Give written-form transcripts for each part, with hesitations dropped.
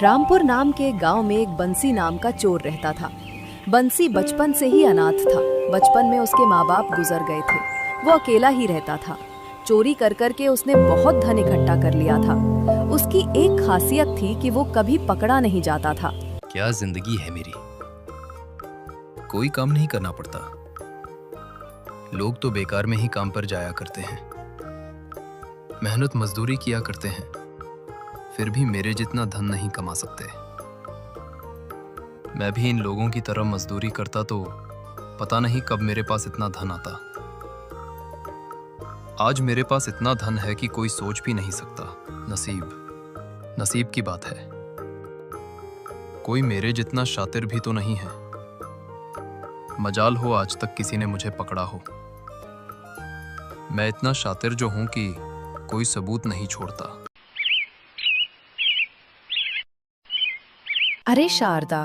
रामपुर नाम के गांव में एक बंसी नाम का चोर रहता था। बंसी बचपन से ही अनाथ था। बचपन में उसके माँ बाप गुजर गए थे। वो अकेला ही रहता था। चोरी कर कर के उसने बहुत धन इकट्ठा कर लिया था। उसकी एक खासियत थी कि वो कभी पकड़ा नहीं जाता था। क्या जिंदगी है मेरी, कोई काम नहीं करना पड़ता। लोग तो बेकार में ही काम पर जाया करते हैं, मेहनत मजदूरी किया करते हैं, फिर भी मेरे जितना धन नहीं कमा सकते। मैं भी इन लोगों की तरह मजदूरी करता तो पता नहीं कब मेरे पास इतना धन आता। आज मेरे पास इतना धन है कि कोई सोच भी नहीं सकता। नसीब की बात है। कोई मेरे जितना शातिर भी तो नहीं है। मजाल हो आज तक किसी ने मुझे पकड़ा हो। मैं इतना शातिर जो हूं कि कोई सबूत नहीं छोड़ता। अरे शारदा,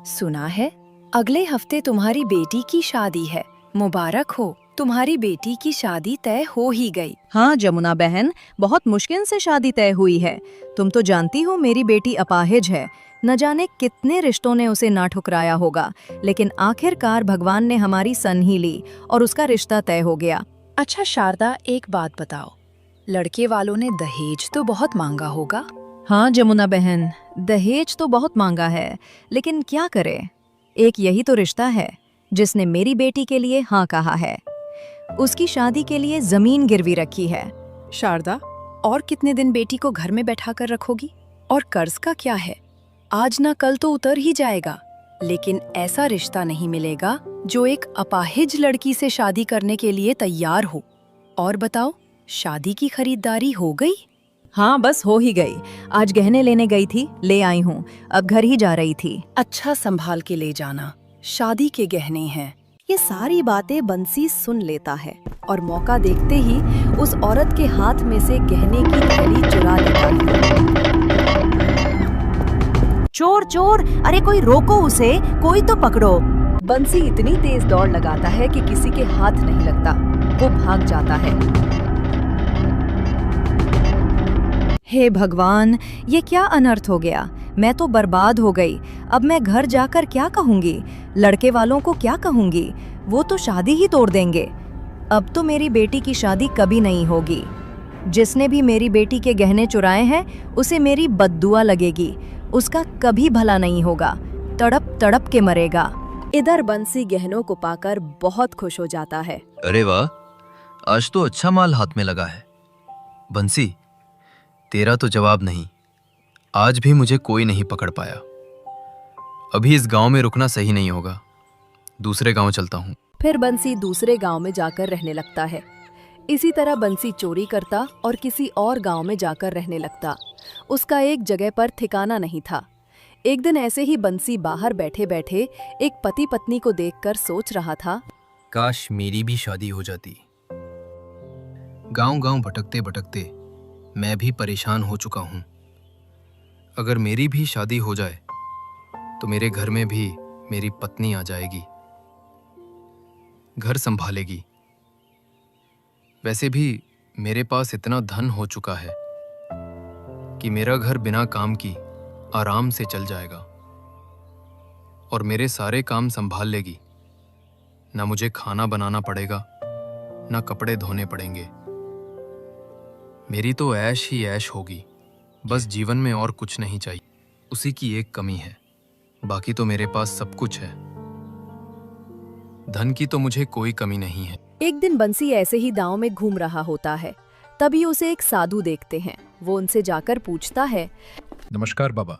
सुना है अगले हफ्ते तुम्हारी बेटी की शादी है। मुबारक हो, तुम्हारी बेटी की शादी तय हो ही गई। हाँ जमुना बहन, बहुत मुश्किल से शादी तय हुई है। तुम तो जानती हो मेरी बेटी अपाहिज है। न जाने कितने रिश्तों ने उसे ना ठुकराया होगा, लेकिन आखिरकार भगवान ने हमारी सन ही ली और उसका रिश्ता तय हो गया। अच्छा शारदा, एक बात बताओ, लड़के वालों ने दहेज तो बहुत मांगा होगा? हाँ जमुना बहन, दहेज तो बहुत मांगा है, लेकिन क्या करें, एक यही तो रिश्ता है जिसने मेरी बेटी के लिए हाँ कहा है। उसकी शादी के लिए जमीन गिरवी रखी है। शारदा, और कितने दिन बेटी को घर में बैठा कर रखोगी? और कर्ज का क्या है? आज ना कल तो उतर ही जाएगा। लेकिन ऐसा रिश्ता नहीं मिलेगा जो एक अपाहिज लड़की से शादी करने के लिए तैयार हो। और बताओ, शादी की खरीदारी हो गई? हाँ बस हो ही गई। आज गहने लेने गई थी, ले आई हूँ। अब घर ही जा रही थी। अच्छा संभाल के ले जाना, शादी के गहने हैं। ये सारी बातें बंसी सुन लेता है और मौका देखते ही उस औरत के हाथ में से गहने की थैली चुरा लेता है। चोर चोर, अरे कोई रोको उसे, कोई तो पकड़ो। बंसी इतनी तेज दौड़ लगाता है कि किसी के हाथ नहीं लगता। वो भाग जाता है। हे भगवान, ये क्या अनर्थ हो गया। मैं तो बर्बाद हो गई। अब मैं घर जाकर क्या कहूंगी, लड़के वालों को क्या कहूंगी? वो तो शादी ही तोड़ देंगे। अब तो मेरी बेटी की शादी कभी नहीं होगी। जिसने भी मेरी बेटी के गहने चुराए हैं उसे मेरी बद्दुआ लगेगी। उसका कभी भला नहीं होगा, तड़प तड़प के मरेगा। इधर बंसी गहनों को पाकर बहुत खुश हो जाता है। अरे वाह, आज तो अच्छा माल हाथ में लगा है। बंसी, तेरा तो जवाब नहीं। आज भी मुझे कोई नहीं पकड़ पाया। अभी इस गांव में रुकना सही नहीं होगा, दूसरे गांव चलता हूँ। फिर बंसी दूसरे गांव में जाकर रहने लगता है। इसी तरह बंसी चोरी करता और किसी और गांव में जाकर रहने लगता। उसका एक जगह पर ठिकाना नहीं था। एक दिन ऐसे ही बंसी बाहर बैठे बैठे एक पति पत्नी को देखकर सोच रहा था, काश मेरी भी शादी हो जाती। गांव गांव भटकते भटकते मैं भी परेशान हो चुका हूं। अगर मेरी भी शादी हो जाए तो मेरे घर में भी मेरी पत्नी आ जाएगी, घर संभालेगी। वैसे भी मेरे पास इतना धन हो चुका है कि मेरा घर बिना काम की आराम से चल जाएगा और मेरे सारे काम संभाल लेगी। ना मुझे खाना बनाना पड़ेगा, ना कपड़े धोने पड़ेंगे। मेरी तो ऐश ही ऐश होगी। बस जीवन में और कुछ नहीं चाहिए। उसी की एक कमी है, बाकी तो मेरे पास सब कुछ है। धन की तो मुझे कोई कमी नहीं है। एक दिन बंसी ऐसे ही गांव में घूम रहा होता है। तभी उसे एक साधु देखते हैं। वो उनसे जाकर पूछता है, नमस्कार बाबा,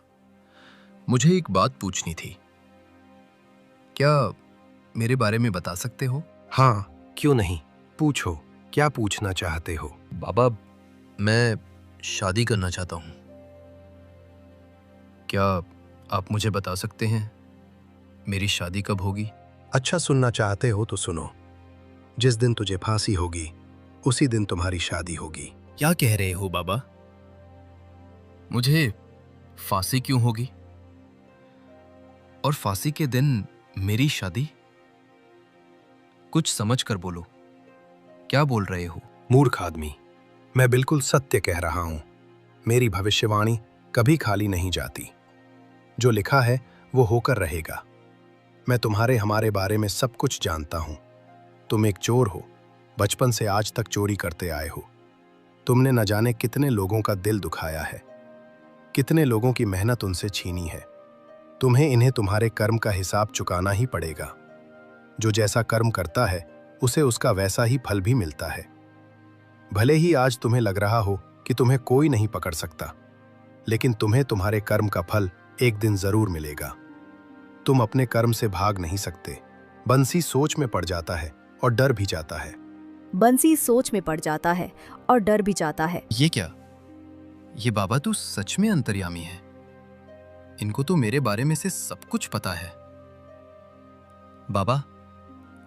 मुझे एक बात पूछनी थी। क्या मेरे बारे में बता सकते हो? हाँ, क्यों नहीं, पूछो, क्या पूछना चाहते हो? बाबा, मैं शादी करना चाहता हूँ। क्या आप मुझे बता सकते हैं मेरी शादी कब होगी? अच्छा सुनना चाहते हो तो सुनो। जिस दिन तुझे फांसी होगी उसी दिन तुम्हारी शादी होगी। क्या कह रहे हो बाबा? मुझे फांसी क्यों होगी? और फांसी के दिन मेरी शादी? कुछ समझ कर बोलो, क्या बोल रहे हो? मूर्ख आदमी, मैं बिल्कुल सत्य कह रहा हूं। मेरी भविष्यवाणी कभी खाली नहीं जाती। जो लिखा है वो होकर रहेगा। मैं तुम्हारे हमारे बारे में सब कुछ जानता हूं। तुम एक चोर हो, बचपन से आज तक चोरी करते आए हो। तुमने न जाने कितने लोगों का दिल दुखाया है, कितने लोगों की मेहनत उनसे छीनी है। तुम्हें इन्हें तुम्हारे कर्म का हिसाब चुकाना ही पड़ेगा। जो जैसा कर्म करता है उसे उसका वैसा ही फल भी मिलता है। भले ही आज तुम्हें लग रहा हो कि तुम्हें कोई नहीं पकड़ सकता, लेकिन तुम्हें तुम्हारे कर्म का फल एक दिन जरूर मिलेगा। तुम अपने कर्म से भाग नहीं सकते। बंसी सोच में पड़ जाता है और डर भी जाता है। बंसी सोच में पड़ जाता है और डर भी जाता है। ये क्या? ये बाबा तू सच में अंतर्यामी है। इनको तो मेरे बारे में से सब कुछ पता है। बाबा,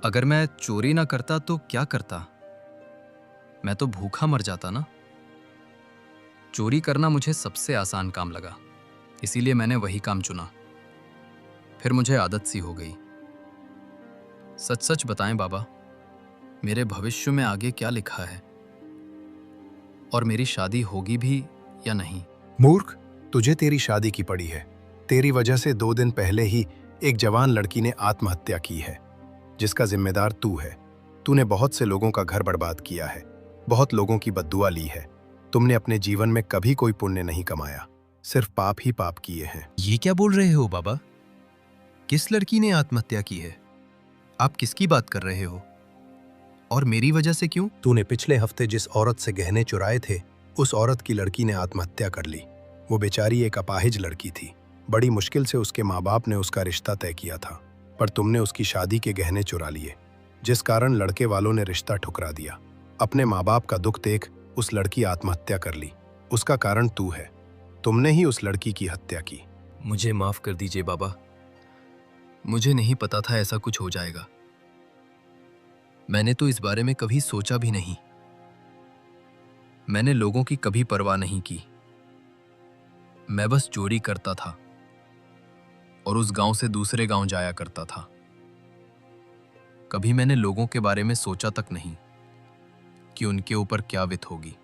अगर मैं चोरी ना करता तो क्या करता? मैं तो भूखा मर जाता ना। चोरी करना मुझे सबसे आसान काम लगा, इसीलिए मैंने वही काम चुना। फिर मुझे आदत सी हो गई। सच सच बताएं बाबा, मेरे भविष्य में आगे क्या लिखा है? और मेरी शादी होगी भी या नहीं? मूर्ख, तुझे तेरी शादी की पड़ी है। तेरी वजह से 2 दिन पहले ही एक जवान लड़की ने आत्महत्या की है, जिसका जिम्मेदार तू है। तूने बहुत से लोगों का घर बर्बाद किया है, बहुत लोगों की बद्दुआ ली है। तुमने अपने जीवन में कभी कोई पुण्य नहीं कमाया, सिर्फ पाप ही पाप किए हैं। ये क्या बोल रहे हो बाबा? किस लड़की ने आत्महत्या की है? आप किसकी बात कर रहे हो? और मेरी वजह से क्यों? तूने पिछले हफ्ते जिस औरत से गहने चुराए थे, उस औरत की लड़की ने आत्महत्या कर ली। वो बेचारी एक अपाहिज लड़की थी। बड़ी मुश्किल से उसके माँ बाप ने उसका रिश्ता तय किया था, पर तुमने उसकी शादी के गहने चुरा लिए, जिस कारण लड़के वालों ने रिश्ता ठुकरा दिया। अपने माँ बाप का दुख देख उस लड़की आत्महत्या कर ली। उसका कारण तू है। तुमने ही उस लड़की की हत्या की। मुझे माफ कर दीजिए बाबा। मुझे नहीं पता था ऐसा कुछ हो जाएगा। मैंने तो इस बारे में कभी सोचा भी नहीं। मैंने लोगों की कभी परवाह नहीं की। मैं बस चोरी करता था और उस गांव से दूसरे गांव जाया करता था। कभी मैंने लोगों के बारे में सोचा तक नहीं कि उनके ऊपर क्या वित होगी।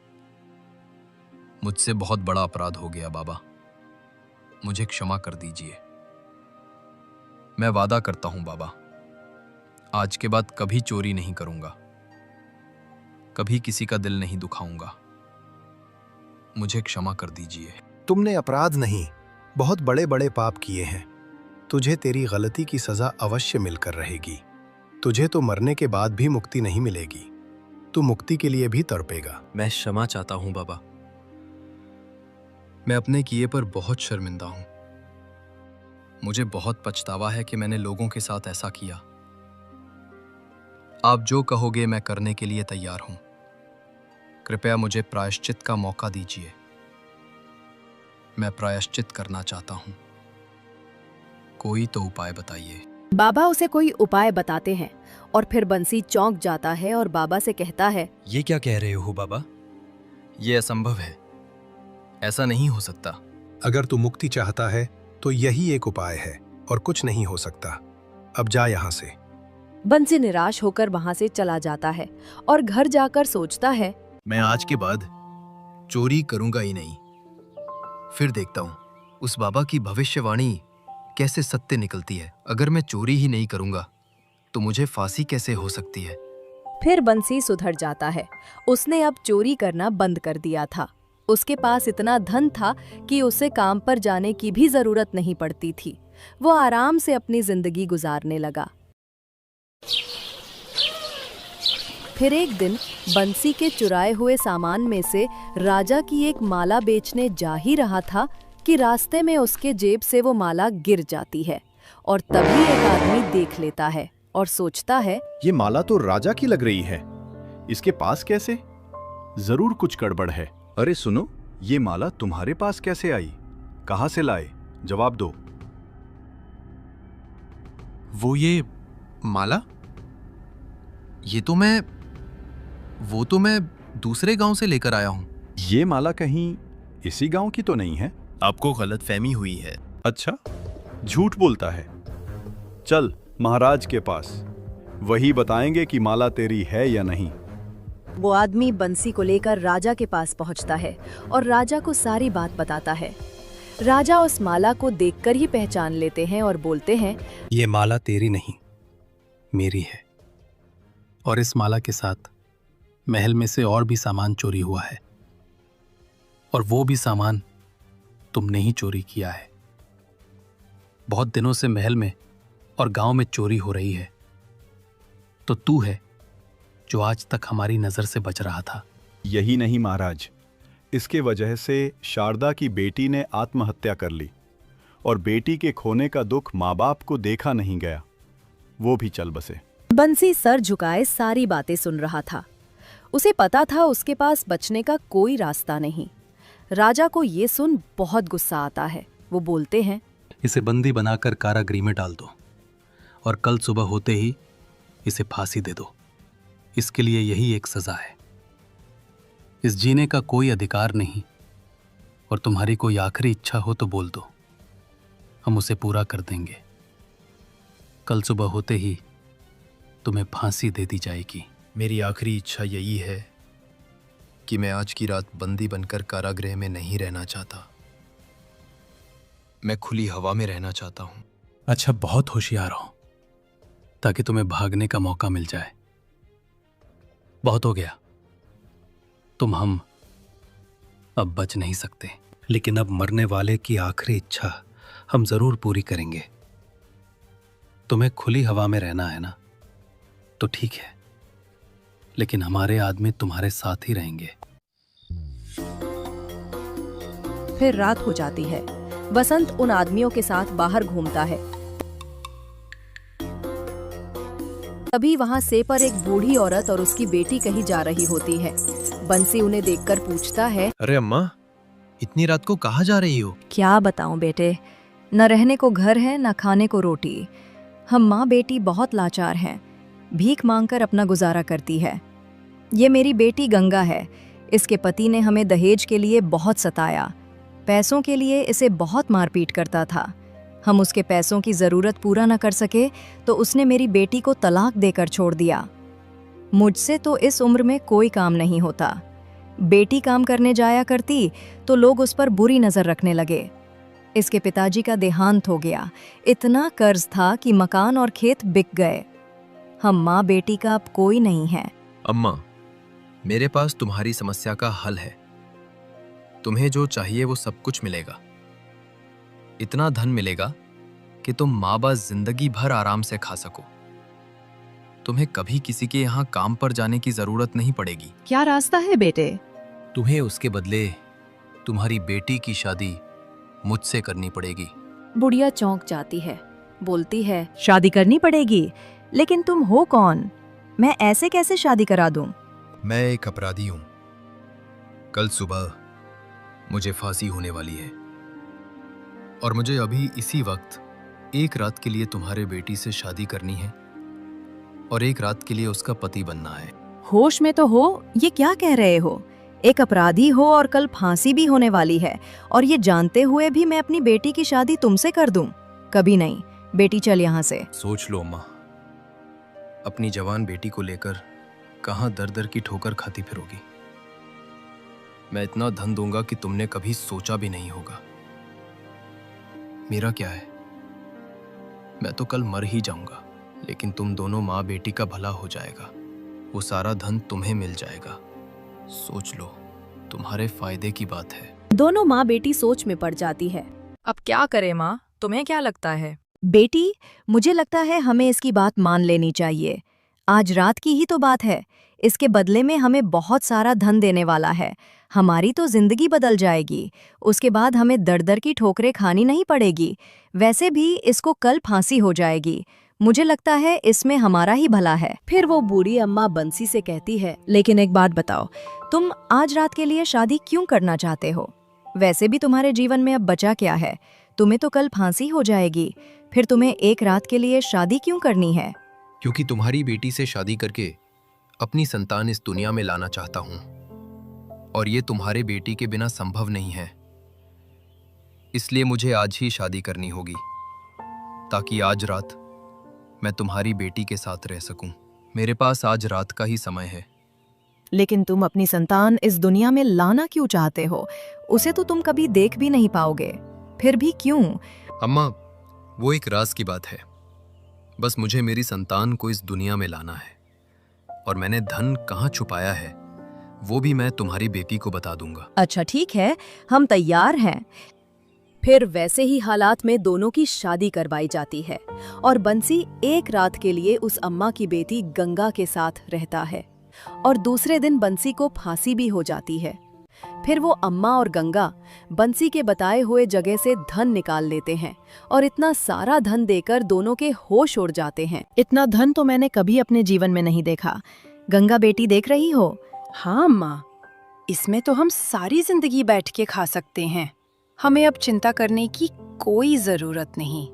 मुझसे बहुत बड़ा अपराध हो गया बाबा, मुझे क्षमा कर दीजिए। मैं वादा करता हूं बाबा, आज के बाद कभी चोरी नहीं करूंगा, कभी किसी का दिल नहीं दुखाऊंगा। मुझे क्षमा कर दीजिए। तुमने अपराध नहीं, बहुत बड़े बड़े पाप किए हैं। तुझे तेरी गलती की सजा अवश्य मिलकर रहेगी। तुझे तो मरने के बाद भी मुक्ति नहीं मिलेगी। तू मुक्ति के लिए भी तड़पेगा। मैं क्षमा चाहता हूं बाबा। मैं अपने किए पर बहुत शर्मिंदा हूं। मुझे बहुत पछतावा है कि मैंने लोगों के साथ ऐसा किया। आप जो कहोगे मैं करने के लिए तैयार हूं। कृपया मुझे प्रायश्चित का मौका दीजिए। मैं प्रायश्चित करना चाहता हूं। कोई तो उपाय बताइए। बाबा उसे कोई उपाय बताते हैं और फिर बंसी चौंक जाता है और बाबा से कहता है, ये क्या कह रहे हो बाबा? ये असंभव है, ऐसा नहीं हो सकता। अगर तू मुक्ति चाहता है तो यही एक उपाय है और कुछ नहीं हो सकता। अब जा यहाँ से। बंसी निराश होकर वहां से चला जाता है और घर जाकर सोचता है, मैं आज के बाद चोरी करूंगा ही नहीं। फिर देखता हूं उस बाबा की भविष्यवाणी कैसे सत्य निकलती है। अगर मैं चोरी ही नहीं करूंगा तो मुझे फांसी कैसे हो सकती है? फिर बंसी सुधर जाता है। उसने अब चोरी करना बंद कर दिया था। उसके पास इतना धन था कि उसे काम पर जाने की भी जरूरत नहीं पड़ती थी। वो आराम से अपनी जिंदगी गुजारने लगा। फिर एक दिन बंसी के चुराए हुए सामान में से राजा की एक माला बेचने जा ही रहा था कि रास्ते में उसके जेब से वो माला गिर जाती है और तभी एक आदमी देख लेता है और सोचता है, ये माला तो राजा की लग रही है। इसके पास कैसे? जरूर कुछ गड़बड़ है। अरे सुनो, ये माला तुम्हारे पास कैसे आई? कहां से लाए? जवाब दो। वो ये माला? वो तो मैं दूसरे गांव से लेकर आया हूं। ये माला कहीं इसी गांव की तो नहीं है? आपको गलतफहमी हुई है। अच्छा, झूठ बोलता है। चल महाराज के पास, वही बताएंगे कि माला तेरी है या नहीं। वो आदमी बंसी को लेकर राजा के पास पहुंचता है और राजा को सारी बात बताता है। राजा उस माला को देखकर ही पहचान लेते हैं और बोलते हैं, ये माला तेरी नहीं, मेरी है। और इस माला के साथ महल में से और भी सामान चोरी हुआ है, और वो भी सामान तुमने ही चोरी किया है। बहुत दिनों से महल में और गांव में चोरी हो रही है, तो तू है जो आज तक हमारी नजर से बच रहा था। यही नहीं महाराज, इसके वजह से शारदा की बेटी ने आत्महत्या कर ली, और बेटी के खोने का दुख माँ बाप को देखा नहीं गया, वो भी चल बसे। बंसी सर झुकाए सारी बातें सुन रहा था। उसे पता था उसके पास बचने का कोई रास्ता नहीं। राजा को ये सुन बहुत गुस्सा आता है। वो बोलते हैं, इसे बंदी बनाकर कारागृह में डाल दो, और कल सुबह होते ही इसे फांसी दे दो। इसके लिए यही एक सजा है। इस जीने का कोई अधिकार नहीं, और तुम्हारी कोई आखिरी इच्छा हो तो बोल दो, हम उसे पूरा कर देंगे। कल सुबह होते ही तुम्हें फांसी दे दी जाएगी। मेरी आखिरी इच्छा यही है कि मैं आज की रात बंदी बनकर कारागृह में नहीं रहना चाहता। मैं खुली हवा में रहना चाहता हूं। अच्छा, बहुत होशियार हो, ताकि तुम्हें भागने का मौका मिल जाए। बहुत हो गया, हम अब बच नहीं सकते, लेकिन अब मरने वाले की आखिरी इच्छा हम जरूर पूरी करेंगे। तुम्हें खुली हवा में रहना है ना, तो ठीक है, लेकिन हमारे आदमी तुम्हारे साथ ही रहेंगे। फिर रात हो जाती है। वसंत उन आदमियों के साथ बाहर घूमता है। तभी वहां से पर एक बूढ़ी औरत और उसकी बेटी कहीं जा रही होती है। बंसी उन्हें देखकर पूछता है, अरे अम्मा, इतनी रात को कहाँ जा रही हो? क्या बताऊं बेटे, न रहने को घर है न खाने को रोटी। हम माँ बेटी बहुत लाचार हैं, भीख मांगकर अपना गुजारा करती है। ये मेरी बेटी गंगा है। इसके पति ने हमें दहेज के लिए बहुत सताया। पैसों के लिए इसे बहुत मारपीट करता था। हम उसके पैसों की ज़रूरत पूरा न कर सके तो उसने मेरी बेटी को तलाक देकर छोड़ दिया। मुझसे तो इस उम्र में कोई काम नहीं होता। बेटी काम करने जाया करती तो लोग उस पर बुरी नज़र रखने लगे। इसके पिताजी का देहांत हो गया। इतना कर्ज था कि मकान और खेत बिक गए। हम माँ बेटी का अब कोई नहीं है। अम्मा, मेरे पास तुम्हारी समस्या का हल है। तुम्हें जो चाहिए वो सब कुछ मिलेगा। इतना धन मिलेगा कि तुम माँ बाप जिंदगी भर आराम से खा सको। तुम्हें कभी किसी के यहाँ काम पर जाने की जरूरत नहीं पड़ेगी। क्या रास्ता है बेटे? तुम्हें उसके बदले तुम्हारी बेटी की शादी मुझसे करनी पड़ेगी। बुढ़िया चौंक जाती है, बोलती है, शादी करनी पड़ेगी? लेकिन तुम हो कौन? मैं ऐसे कैसे शादी करा दूं? मैं एक अपराधी हूं। कल सुबह मुझे फांसी होने वाली है, और मुझे अभी इसी वक्त एक रात के लिए तुम्हारे बेटी से शादी करनी है और एक रात के लिए उसका पति बनना है। होश में तो हो? ये क्या कह रहे हो? एक अपराधी हो और कल फांसी भी होने वाली है, और ये जानते हुए भी मैं अपनी बेटी की शादी तुमसे कर दूं? कभी नहीं। बेटी चल यहाँ से। सोच लो अम्मा, अपनी जवान बेटी को लेकर कहां दर दर की ठोकर खाती फिरोगी। मैं इतना धन दूंगा कि तुमने कभी सोचा भी नहीं होगा। मेरा क्या है, मैं तो कल मर ही जाऊंगा, लेकिन तुम दोनों माँ बेटी का भला हो जाएगा। वो सारा धन तुम्हें मिल जाएगा। सोच लो, तुम्हारे फायदे की बात है। दोनों माँ बेटी सोच में पड़ जाती है। अब क्या करें माँ, तुम्हें क्या लगता है? बेटी, मुझे लगता है हमें इसकी बात मान लेनी चाहिए। आज रात की ही तो बात है। इसके बदले में हमें बहुत सारा धन देने वाला है। हमारी तो जिंदगी बदल जाएगी। उसके बाद हमें दर दर की ठोकरें खानी नहीं पड़ेगी। वैसे भी इसको कल फांसी हो जाएगी। मुझे लगता है इसमें हमारा ही भला है। फिर वो बूढ़ी अम्मा बंसी से कहती है, लेकिन एक बात बताओ, तुम आज रात के लिए शादी क्यों करना चाहते हो? वैसे भी तुम्हारे जीवन में अब बचा क्या है? तुम्हें तो कल फांसी हो जाएगी। फिर तुम्हें एक रात के लिए शादी क्यों करनी है? क्योंकि तुम्हारी बेटी से शादी करके अपनी संतान इस दुनिया में लाना चाहता हूं, और ये तुम्हारे बेटी के बिना संभव नहीं है। इसलिए मुझे आज ही शादी करनी होगी, ताकि आज रात मैं तुम्हारी बेटी के साथ रह सकूं। मेरे पास आज रात का ही समय है। लेकिन तुम अपनी संतान इस दुनिया में लाना क्यों चाहते हो? उसे तो तुम कभी देख भी नहीं पाओगे। फिर भी क्यों? अम्मा, वो एक राज की बात है। बस मुझे मेरी संतान को इस दुनिया में लाना है, और मैंने धन कहाँ छुपाया है वो भी मैं तुम्हारी बेटी को बता दूंगा। अच्छा ठीक है, हम तैयार हैं। फिर वैसे ही हालात में दोनों की शादी करवाई जाती है और बंसी एक रात के लिए उस अम्मा की बेटी गंगा के साथ रहता है और दूसरे दिन बंसी को फांसी भी हो जाती है। फिर वो अम्मा और गंगा बंसी के बताए हुए जगह से धन निकाल लेते हैं और इतना सारा धन देकर दोनों के होश उड़ जाते हैं। इतना धन तो मैंने कभी अपने जीवन में नहीं देखा। गंगा बेटी, देख रही हो? हाँ अम्मा, इसमें तो हम सारी जिंदगी बैठ के खा सकते हैं। हमें अब चिंता करने की कोई जरूरत नहीं।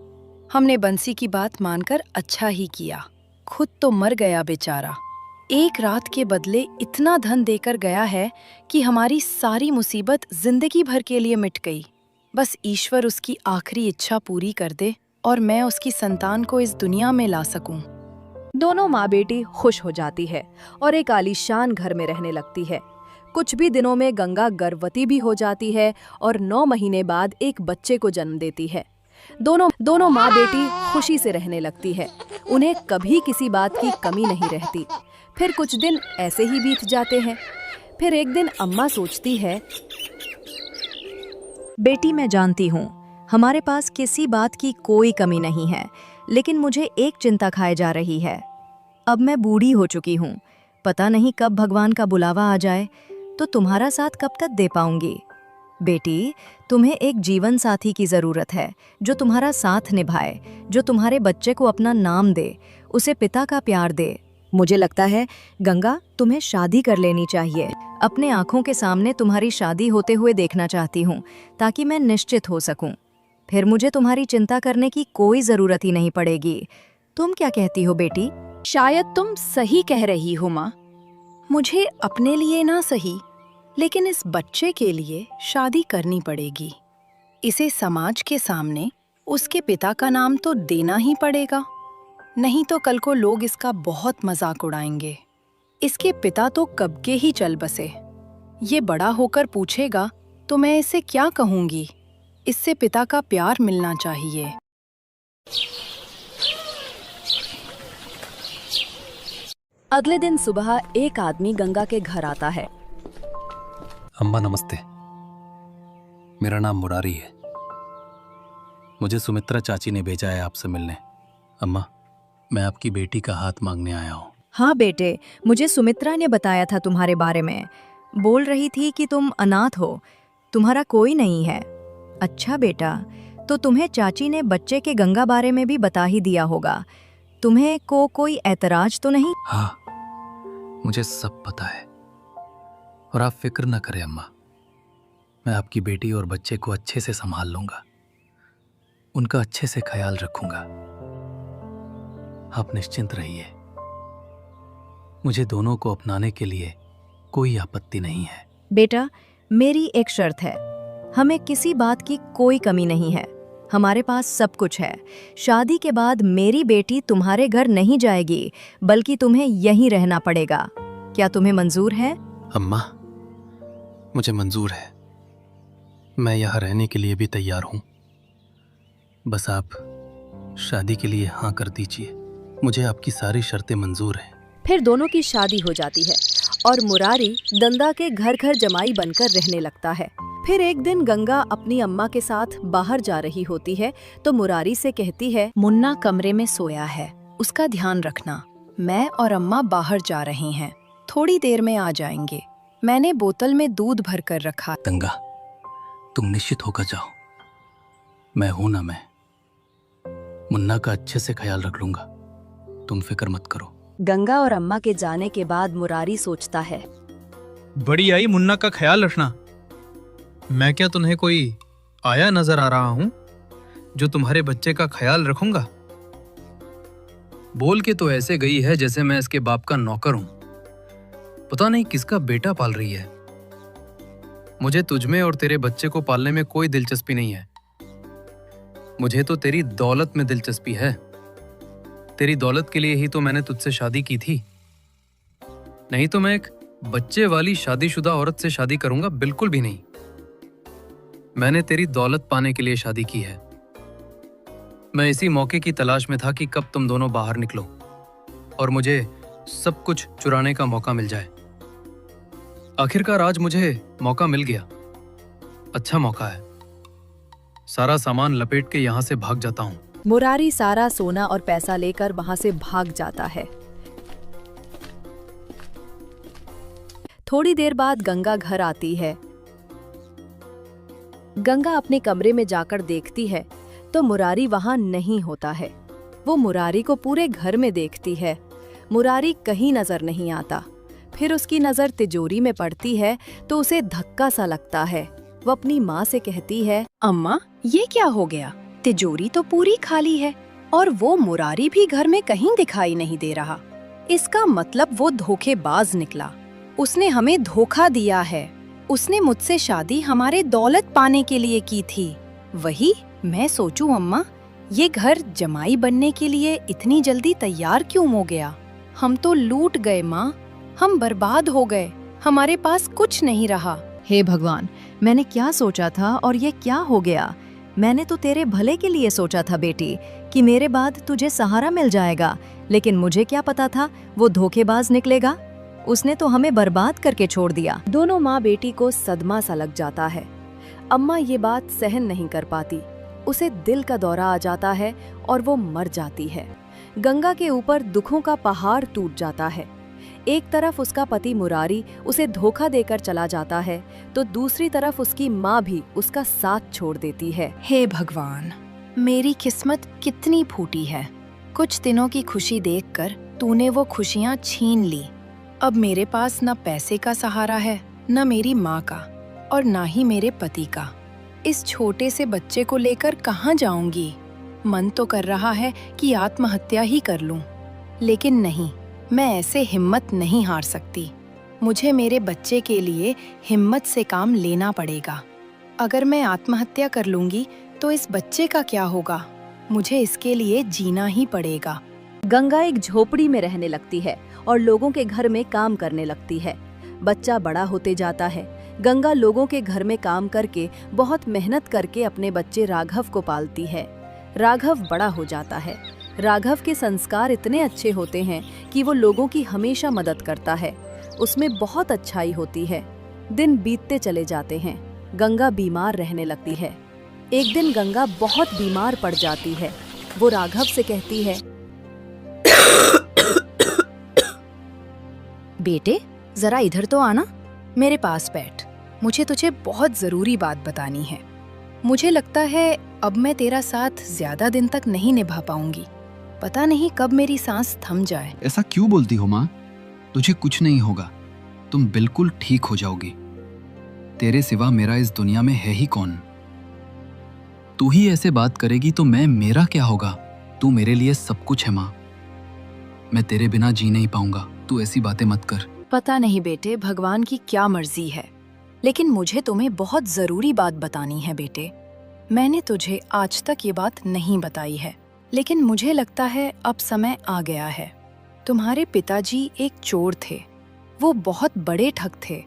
हमने बंसी की बात मानकर अच्छा ही किया। खुद तो मर गया बेचारा। एक रात के बदले इतना धन देकर गया है कि हमारी सारी मुसीबत जिंदगी भर के लिए मिट गई। बस ईश्वर उसकी आखिरी इच्छा पूरी कर दे और मैं उसकी संतान को इस दुनिया में ला सकूं। दोनों माँ बेटी खुश हो जाती है और एक आलीशान घर में रहने लगती है। कुछ भी दिनों में गंगा गर्भवती भी हो जाती है और 9 महीने बाद एक बच्चे को जन्म देती है। दोनों माँ बेटी खुशी से रहने लगती है। उन्हें कभी किसी बात की कमी नहीं रहती। फिर कुछ दिन ऐसे ही बीत जाते हैं। फिर एक दिन अम्मा सोचती है, बेटी मैं जानती हूँ हमारे पास किसी बात की कोई कमी नहीं है, लेकिन मुझे एक चिंता खाए जा रही है। अब मैं बूढ़ी हो चुकी हूँ, पता नहीं कब भगवान का बुलावा आ जाए तो तुम्हारा साथ कब तक दे पाऊंगी। बेटी, तुम्हें एक जीवन साथी की जरूरत है जो तुम्हारा साथ निभाए, जो तुम्हारे बच्चे को अपना नाम दे, उसे पिता का प्यार दे। मुझे लगता है गंगा, तुम्हें शादी कर लेनी चाहिए। अपने आंखों के सामने तुम्हारी शादी होते हुए देखना चाहती हूँ ताकि मैं निश्चित हो सकूं। फिर मुझे तुम्हारी चिंता करने की कोई जरूरत ही नहीं पड़ेगी। तुम क्या कहती हो बेटी? शायद तुम सही कह रही हो माँ। मुझे अपने लिए ना सही, लेकिन इस बच्चे के लिए शादी करनी पड़ेगी। इसे समाज के सामने उसके पिता का नाम तो देना ही पड़ेगा, नहीं तो कल को लोग इसका बहुत मजाक उड़ाएंगे। इसके पिता तो कब के ही चल बसे। ये बड़ा होकर पूछेगा तो मैं इसे क्या कहूंगी? इससे पिता का प्यार मिलना चाहिए। अगले दिन सुबह एक आदमी गंगा के घर आता है। अम्मा नमस्ते, मेरा नाम मुरारी है। मुझे सुमित्रा चाची ने भेजा है आपसे मिलने। अम्मा, मैं आपकी बेटी का हाथ मांगने आया हूँ। हाँ बेटे, मुझे सुमित्रा ने बताया था तुम्हारे बारे में। बोल रही थी कि तुम अनाथ हो, तुम्हारा कोई नहीं है। अच्छा बेटा, तो तुम्हें चाची ने बच्चे के गंगा बारे में भी बता ही दिया होगा। तुम्हें कोई ऐतराज तो नहीं? हाँ, मुझे सब पता है और आप फिक्र न करें अम्मा। मैं आपकी बेटी और बच्चे को अच्छे से संभाल लूंगा, उनका अच्छे से ख्याल रखूंगा। आप निश्चिंत रहिए। मुझे दोनों को अपनाने के लिए कोई आपत्ति नहीं है। बेटा, मेरी एक शर्त है। हमें किसी बात की कोई कमी नहीं है, हमारे पास सब कुछ है। शादी के बाद मेरी बेटी तुम्हारे घर नहीं जाएगी, बल्कि तुम्हें यहीं रहना पड़ेगा। क्या तुम्हें मंजूर है? अम्मा, मुझे मंजूर है। मैं यहाँ रहने के लिए भी तैयार हूँ। बस आप शादी के लिए हाँ कर दीजिए। मुझे आपकी सारी शर्तें मंजूर हैं। फिर दोनों की शादी हो जाती है और मुरारी गंगा के घर घर जमाई बनकर रहने लगता है। फिर एक दिन गंगा अपनी अम्मा के साथ बाहर जा रही होती है तो मुरारी से कहती है, मुन्ना कमरे में सोया है, उसका ध्यान रखना। मैं और अम्मा बाहर जा रहे हैं, थोड़ी देर में आ जाएंगे। मैंने बोतल में दूध भर कर रखा। गंगा, तुम निश्चित होकर जाओ। मैं हूं ना, मैं मुन्ना का अच्छे से ख्याल रख लूंगा, तुम फिक्र मत करो। गंगा और अम्मा के जाने के बाद मुरारी सोचता है, बड़ी आई, मुन्ना का ख्याल रखना। मैं क्या तुम्हें कोई आया नजर आ रहा हूं जो तुम्हारे बच्चे का ख्याल रखूंगा? बोल के तो ऐसे गई है जैसे मैं इसके बाप का नौकर हूं। पता नहीं किसका बेटा पाल रही है। मुझे तुझमें और तेरे बच्चे को पालने में कोई दिलचस्पी नहीं है। मुझे तो तेरी दौलत में दिलचस्पी है। तेरी दौलत के लिए ही तो मैंने तुझसे शादी की थी, नहीं तो मैं एक बच्चे वाली शादीशुदा औरत से शादी करूंगा बिल्कुल भी नहीं। मैंने तेरी दौलत पाने के लिए शादी की है। मैं इसी मौके की तलाश में था कि कब तुम दोनों बाहर निकलो और मुझे सब कुछ चुराने का मौका मिल जाए। आखिरकार आज मुझे मौका मिल गया। अच्छा मौका है। सारा सामान लपेट के यहाँ से भाग जाता हूँ। मुरारी सारा सोना और पैसा लेकर वहां से भाग जाता है। थोड़ी देर बाद गंगा घर आती है। गंगा अपने कमरे में जाकर देखती है तो मुरारी वहां नहीं होता है। वो मुरारी को पूरे घर में देखती है। मुरारी कहीं नजर नहीं आता। फिर उसकी नजर तिजोरी में पड़ती है तो उसे धक्का सा लगता है। वो अपनी माँ से कहती है, अम्मा ये क्या हो गया? तिजोरी तो पूरी खाली है और वो मुरारी भी घर में कहीं दिखाई नहीं दे रहा। इसका मतलब वो धोखेबाज निकला। उसने हमें धोखा दिया है। उसने मुझसे शादी हमारे दौलत पाने के लिए की थी। वही मैं सोचूं अम्मा, ये घर जमाई बनने के लिए इतनी जल्दी तैयार क्यों हो गया? हम तो लूट गए माँ, हम बर्बाद हो गए, हमारे पास कुछ नहीं रहा। हे भगवान, मैंने क्या सोचा था और ये क्या हो गया? मैंने तो तेरे भले के लिए सोचा था बेटी, कि मेरे बाद तुझे सहारा मिल जाएगा, लेकिन मुझे क्या पता था वो धोखेबाज निकलेगा। उसने तो हमें बर्बाद करके छोड़ दिया। दोनों माँ बेटी को सदमा सा लग जाता है। अम्मा ये बात सहन नहीं कर पाती। उसे दिल का दौरा आ जाता है और वो मर जाती है। गंगा के ऊपर दुखों का पहाड़ टूट जाता है। एक तरफ उसका पति मुरारी उसे धोखा देकर चला जाता है तो दूसरी तरफ उसकी माँ भी उसका साथ छोड़ देती है। हे भगवान, मेरी किस्मत कितनी फूटी है। कुछ दिनों की खुशी देखकर तूने वो खुशियाँ छीन ली। अब मेरे पास न पैसे का सहारा है, न मेरी माँ का और न ही मेरे पति का। इस छोटे से बच्चे को लेकर कहाँ जाऊंगी? मन तो कर रहा है कि आत्महत्या ही कर लूं, लेकिन नहीं, मैं ऐसे हिम्मत नहीं हार सकती। मुझे मेरे बच्चे के लिए हिम्मत से काम लेना पड़ेगा। अगर मैं आत्महत्या कर लूंगी तो इस बच्चे का क्या होगा? मुझे इसके लिए जीना ही पड़ेगा। गंगा एक झोपड़ी में रहने लगती है और लोगों के घर में काम करने लगती है। बच्चा बड़ा होते जाता है। गंगा लोगों के घर में काम करके बहुत मेहनत करके अपने बच्चे राघव को पालती है। राघव बड़ा हो जाता है। राघव के संस्कार इतने अच्छे होते हैं कि वो लोगों की हमेशा मदद करता है। उसमें बहुत अच्छाई होती है। दिन बीतते चले जाते हैं। गंगा बीमार रहने लगती है। एक दिन गंगा बहुत बीमार पड़ जाती है। वो राघव से कहती है, बेटे जरा इधर तो आना, मेरे पास बैठ। मुझे तुझे बहुत जरूरी बात बतानी है। मुझे लगता है अब मैं तेरा साथ ज्यादा दिन तक नहीं निभा पाऊंगी। पता नहीं कब मेरी सांस थम जाए। ऐसा क्यों बोलती हो माँ? तुझे कुछ नहीं होगा, तुम बिल्कुल ठीक हो जाओगी। तेरे सिवा मेरा इस दुनिया में है ही कौन? तू ही ऐसे बात करेगी तो मेरा क्या होगा? तू मेरे लिए सब कुछ है माँ। मैं तेरे बिना जी नहीं पाऊंगा। तू ऐसी बातें मत कर। पता नहीं बेटे, भगवान की क्या मर्जी है, लेकिन मुझे तुम्हें बहुत जरूरी बात बतानी है बेटे। मैंने तुझे आज तक ये बात नहीं बताई है, लेकिन मुझे लगता है अब समय आ गया है। तुम्हारे पिताजी एक चोर थे। वो बहुत बड़े ठग थे।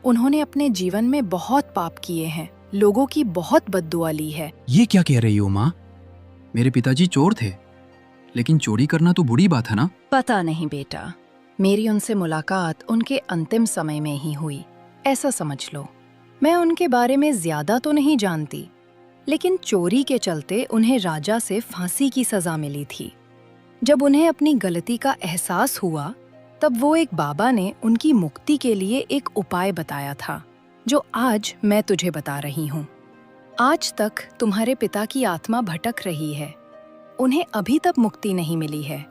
उन्होंने अपने जीवन में बहुत पाप किए हैं, लोगों की बहुत बद्दुआ ली है। ये क्या कह रही हो माँ? मेरे पिताजी चोर थे, लेकिन चोरी करना तो बुरी बात है ना? पता नहीं बेटा, मेरी उनसे मुलाकात उनके अंतिम समय में ही हुई, ऐसा समझ लो। मैं उनके बारे में ज्यादा तो नहीं जानती, लेकिन चोरी के चलते उन्हें राजा से फांसी की सजा मिली थी। जब उन्हें अपनी गलती का एहसास हुआ, तब वो एक बाबा ने उनकी मुक्ति के लिए एक उपाय बताया था, जो आज मैं तुझे बता रही हूँ। आज तक तुम्हारे पिता की आत्मा भटक रही है। उन्हें अभी तक मुक्ति नहीं मिली है।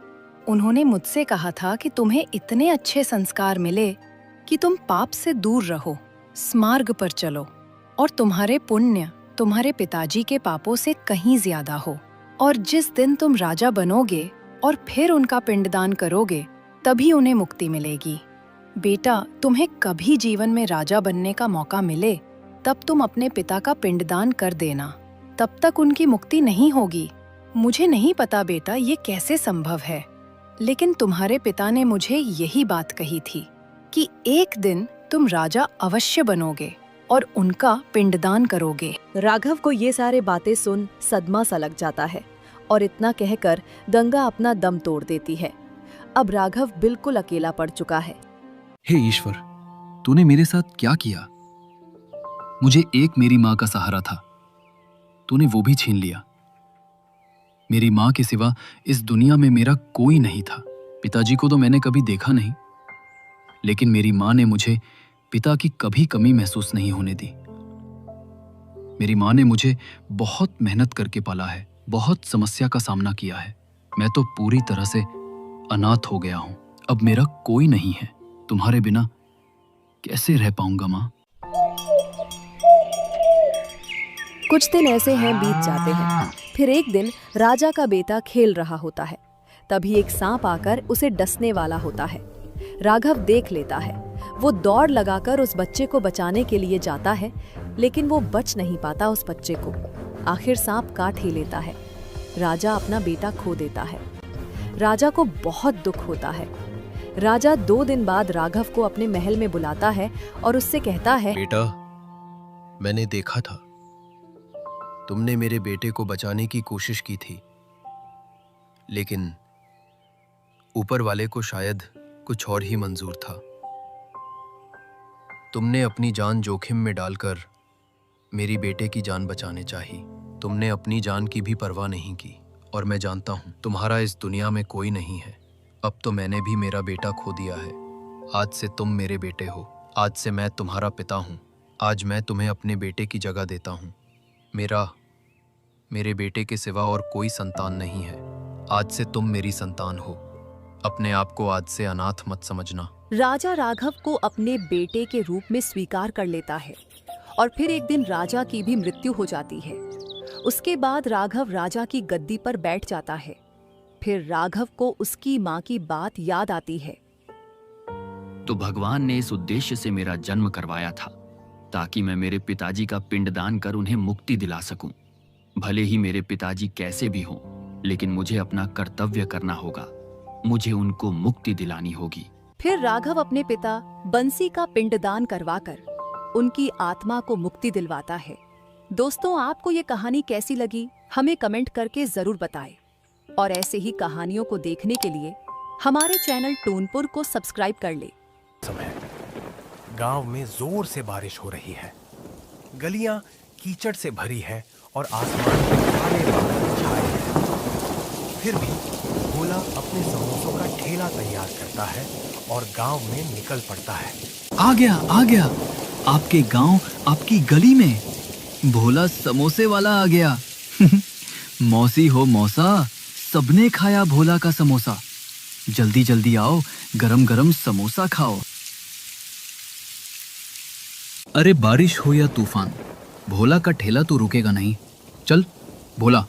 उन्होंने मुझसे कहा था कि तुम्हें इतने अच्छे संस्कार मिले कि तुम पाप से दूर रहो, स्मार्ग पर चलो और तुम्हारे पुण्य तुम्हारे पिताजी के पापों से कहीं ज्यादा हो। और जिस दिन तुम राजा बनोगे और फिर उनका पिंडदान करोगे, तभी उन्हें मुक्ति मिलेगी। बेटा, तुम्हें कभी जीवन में राजा बनने का मौका मिले, तब तुम अपने पिता का पिंडदान कर देना, तब तक उनकी मुक्ति नहीं होगी। मुझे नहीं पता बेटा ये कैसे संभव है, लेकिन तुम्हारे पिता ने मुझे यही बात कही थी कि एक दिन तुम राजा अवश्य बनोगे और उनका पिंडदान करोगे। राघव को ये सारे बातें सुन सदमा सा लग जाता है और इतना कहकर गंगा अपना दम तोड़ देती है। अब राघव बिल्कुल अकेला पड़ चुका है। हे ईश्वर, तूने मेरे साथ क्या किया? मुझे एक मेरी माँ का सहारा था, तूने वो भी छीन लिया। मेरी माँ के सिवा इस दुनिया में मेरा कोई नहीं था। पिताजी को तो मैंने कभी देखा नहीं, लेकिन मेरी माँ ने मुझे पिता की कभी कमी महसूस नहीं होने दी। मेरी माँ ने मुझे बहुत मेहनत करके पाला है, बहुत समस्या का सामना किया है। मैं तो पूरी तरह से अनाथ हो गया हूं। अब मेरा कोई नहीं है। तुम्हारे बिना कैसे रह पाऊंगा माँ? कुछ दिन ऐसे हैं बीत जाते हैं। फिर एक दिन राजा का बेटा खेल रहा होता है। तभी एक सांप आकर उसे डसने वाला होता है। राघव देख लेता है। वो दौड़ लगाकर उस बच्चे को बचाने के लिए जाता है, लेकिन वो बच नहीं पाता उस बच्चे को। आखिर सांप काट ही लेता है। राजा अपना बेटा खो देता है। राजा को बहुत दुख होता है। राजा 2 दिन बाद राघव को अपने महल में बुलाता है और उससे कहता है, बेटा, मैंने देखा था तुमने मेरे बेटे को बचाने की कोशिश की थी, लेकिन ऊपर वाले को शायद कुछ और ही मंजूर था। तुमने अपनी जान जोखिम में डालकर मेरी बेटे की जान बचाने चाही। तुमने अपनी जान की भी परवाह नहीं की, और मैं जानता हूं तुम्हारा इस दुनिया में कोई नहीं है। अब तो मैंने भी मेरा बेटा खो दिया है। आज से तुम मेरे बेटे हो। आज से मैं तुम्हारा पिता हूं। आज मैं तुम्हें अपने बेटे की जगह देता हूं। मेरे बेटे के सिवा और कोई संतान नहीं है। आज से तुम मेरी संतान हो। अपने आप को आज से अनाथ मत समझना। राजा राघव को अपने बेटे के रूप में स्वीकार कर लेता है और फिर एक दिन राजा की भी मृत्यु हो जाती है। उसके बाद राघव राजा की गद्दी पर बैठ जाता है। फिर राघव को उसकी माँ की बात याद आती है। तो भगवान ने इस उद्देश्य से मेरा जन्म करवाया था, ताकि मैं मेरे पिताजी का पिंडदान कर उन्हें मुक्ति दिला सकूं। भले ही मेरे पिताजी कैसे भी हों, लेकिन मुझे अपना कर्तव्य करना होगा। मुझे उनको मुक्ति दिलानी होगी। फिर राघव अपने पिता बंसी का पिंडदान करवाकर उनकी आत्मा को मुक्ति दिलवाता है। दोस्तों, आपको ये कहानी कैसी लगी हमें कमेंट करके जरूर बताएं, और ऐसे ही कहानियों को देखने के लिए हमारे चैनल टूनपुर को सब्सक्राइब कर ले। समय गांव में जोर से बारिश हो रही है। गलियां कीचड़ से भरी है और आसमान में काले बादल छाए हैं। फिर भी भोला अपने समोसों का ठेला तैयार करता है और गांव में निकल पड़ता है। आ गया आपके गांव, आपकी गली में भोला समोसे वाला आ गया। मौसी हो मौसा, सबने खाया भोला का समोसा। जल्दी जल्दी आओ, गरम गरम समोसा खाओ। अरे बारिश हो या तूफान, भोला का ठेला तो रुकेगा नहीं। चल भोला,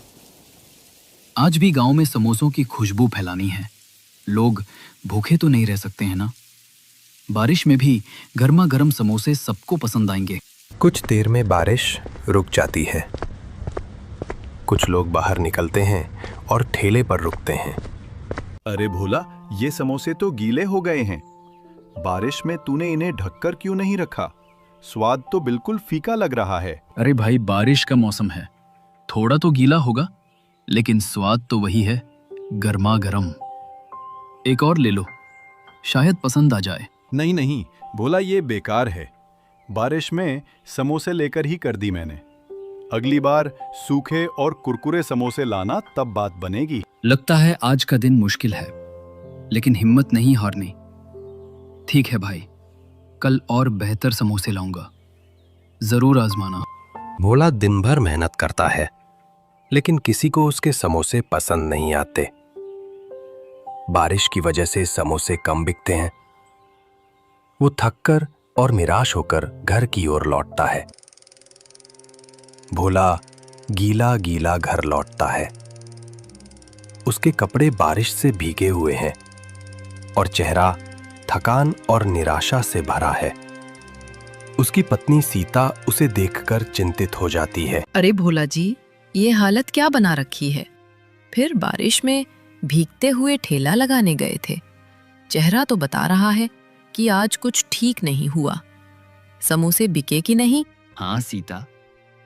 आज भी गांव में समोसों की खुशबू फैलानी है। लोग भूखे तो नहीं रह सकते हैं ना। बारिश में भी गर्मा गर्म समोसे सबको पसंद आएंगे। कुछ देर में बारिश रुक जाती है। कुछ लोग बाहर निकलते हैं और ठेले पर रुकते हैं। अरे भोला, ये समोसे तो गीले हो गए हैं। बारिश में तूने इन्हें ढककर क्यों नहीं रखा? स्वाद तो बिल्कुल फीका लग रहा है। अरे भाई, बारिश का मौसम है, थोड़ा तो गीला होगा, लेकिन स्वाद तो वही है, गर्मा गर्म। एक और ले लो, शायद पसंद आ जाए। नहीं नहीं भोला, ये बेकार है। बारिश में समोसे लेकर ही कर दी मैंने। अगली बार सूखे और कुरकुरे समोसे लाना, तब बात बनेगी। लगता है आज का दिन मुश्किल है, लेकिन हिम्मत नहीं हारनी। ठीक है भाई, कल और बेहतर समोसे लाऊंगा, जरूर आजमाना। भोला दिन भर मेहनत करता है, लेकिन किसी को उसके समोसे पसंद नहीं आते। बारिश की वजह से समोसे कम बिकते हैं। वो थककर और निराश होकर घर की ओर लौटता है। भोला गीला गीला घर लौटता है। उसके कपड़े बारिश से भीगे हुए हैं और चेहरा थकान और निराशा से भरा है। उसकी पत्नी सीता उसे देखकर चिंतित हो जाती है। अरे भोला जी, ये हालत क्या बना रखी है? फिर बारिश में भीगते हुए ठेला लगाने गए थे। चेहरा तो बता रहा है कि आज कुछ ठीक नहीं हुआ। समोसे बिके कि नहीं हाँ सीता,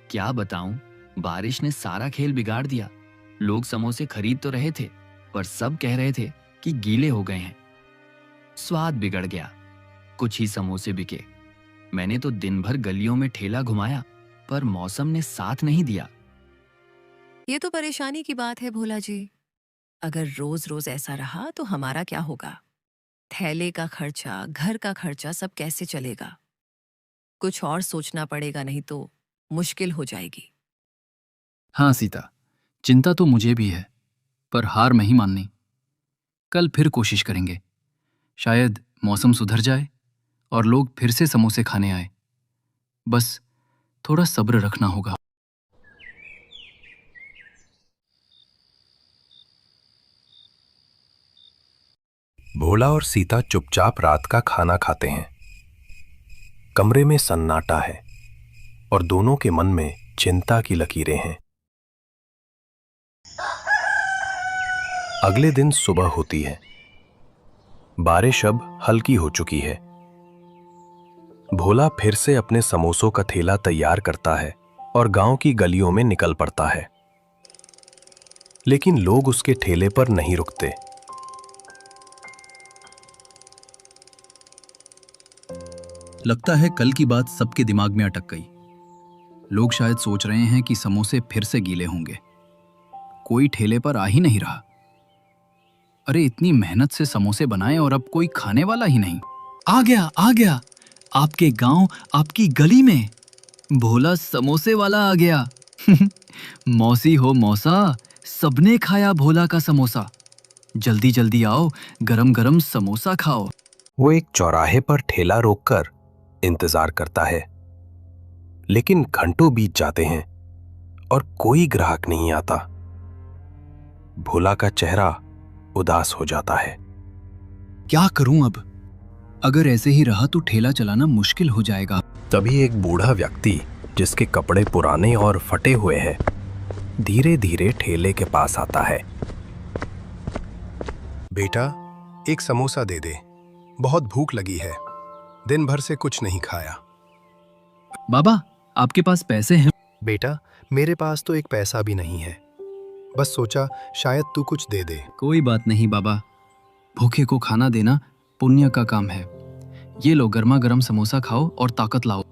क्या बताऊं, बारिश ने सारा खेल बिगाड़ दिया। लोग समोसे खरीद तो रहे थे, पर सब कह रहे थे कि गीले हो गए हैं। स्वाद बिगड़ गया, कुछ ही समोसे बिके। मैंने तो दिन भर गलियों में ठेला घुमाया, पर मौसम ने साथ नहीं दिया। ये तो परेशानी की बात है भोला जी। अगर रोज रोज ऐसा रहा तो हमारा क्या होगा? थैले का खर्चा, घर का खर्चा, सब कैसे चलेगा? कुछ और सोचना पड़ेगा, नहीं तो मुश्किल हो जाएगी। हाँ सीता, चिंता तो मुझे भी है, पर हार नहीं माननी। कल फिर कोशिश करेंगे। शायद मौसम सुधर जाए और लोग फिर से समोसे खाने आए। बस थोड़ा सब्र रखना होगा। भोला और सीता चुपचाप रात का खाना खाते हैं। कमरे में सन्नाटा है और दोनों के मन में चिंता की लकीरें हैं। अगले दिन सुबह होती है। बारिश अब हल्की हो चुकी है। भोला फिर से अपने समोसों का थैला तैयार करता है और गांव की गलियों में निकल पड़ता है। लेकिन लोग उसके ठेले पर नहीं रुकते। लगता है कल की बात सबके दिमाग में अटक गई। लोग शायद सोच रहे हैं कि समोसे फिर से गीले होंगे। कोई ठेले पर आ ही नहीं रहा। अरे इतनी मेहनत से समोसे बनाए और अब कोई खाने वाला ही नहीं। आ गया आपके गांव, आपकी गली में भोला समोसे वाला आ गया। मौसी हो मौसा, सबने खाया भोला का समोसा। जल्दी जल्दी आओ, गरम गरम समोसा खाओ। वो एक चौराहे पर ठेला रोककर इंतजार करता है, लेकिन घंटों बीत जाते हैं और कोई ग्राहक नहीं आता। भोला का चेहरा उदास हो जाता है। क्या करूं अब? अगर ऐसे ही रहा तो ठेला चलाना मुश्किल हो जाएगा। तभी एक बूढ़ा व्यक्ति, जिसके कपड़े पुराने और फटे हुए हैं, धीरे धीरे ठेले के पास आता है। बेटा, एक समोसा दे दे, बहुत भूख लगी है, दिन भर से कुछ नहीं खाया। बाबा, आपके पास पैसे हैं? बेटा, मेरे पास तो एक पैसा भी नहीं है, बस सोचा शायद तू कुछ दे दे। कोई बात नहीं बाबा, भूखे को खाना देना पुण्य का काम है। ये लो, गर्मा गर्म समोसा खाओ और ताकत लाओ।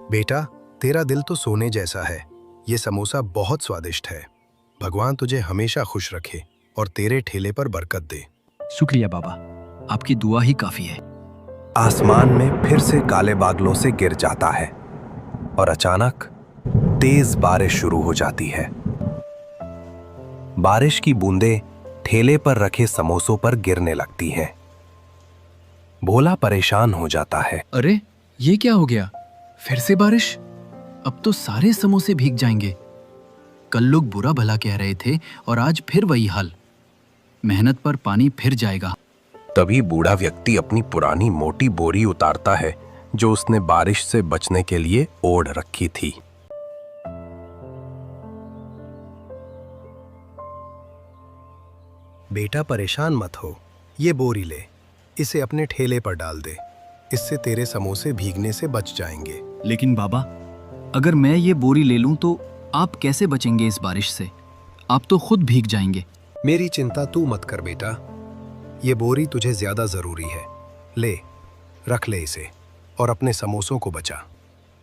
बेटा, तेरा दिल तो सोने जैसा है। ये समोसा बहुत स्वादिष्ट है। भगवान तुझे हमेशा खुश रखे और तेरे ठेले पर बरकत दे। शुक्रिया बाबा, आपकी दुआ ही काफी है। आसमान में फिर से काले बादलों से गिर जाता है और अचानक तेज बारिश शुरू हो जाती है। बारिश की बूंदें ठेले पर रखे समोसों पर गिरने लगती हैं। भोला परेशान हो जाता है। अरे ये क्या हो गया? फिर से बारिश? अब तो सारे समोसे भीग जाएंगे। कल लोग बुरा भला कह रहे थे और आज फिर वही हाल। मेहनत पर पानी फिर जाएगा। तभी बूढ़ा व्यक्ति अपनी पुरानी मोटी बोरी उतारता है, जो उसने बारिश से बचने के लिए ओढ़ रखी थी। बेटा, परेशान मत हो, ये बोरी ले, इसे अपने ठेले पर डाल दे। इससे तेरे समोसे भीगने से बच जाएंगे। लेकिन बाबा, अगर मैं ये बोरी ले लूं तो आप कैसे बचेंगे इस बारिश से? आप तो खुद भीग जाएंगे। मेरी चिंता तू मत कर बेटा, ये बोरी तुझे ज्यादा जरूरी है। ले, रख ले इसे और अपने समोसों को बचा।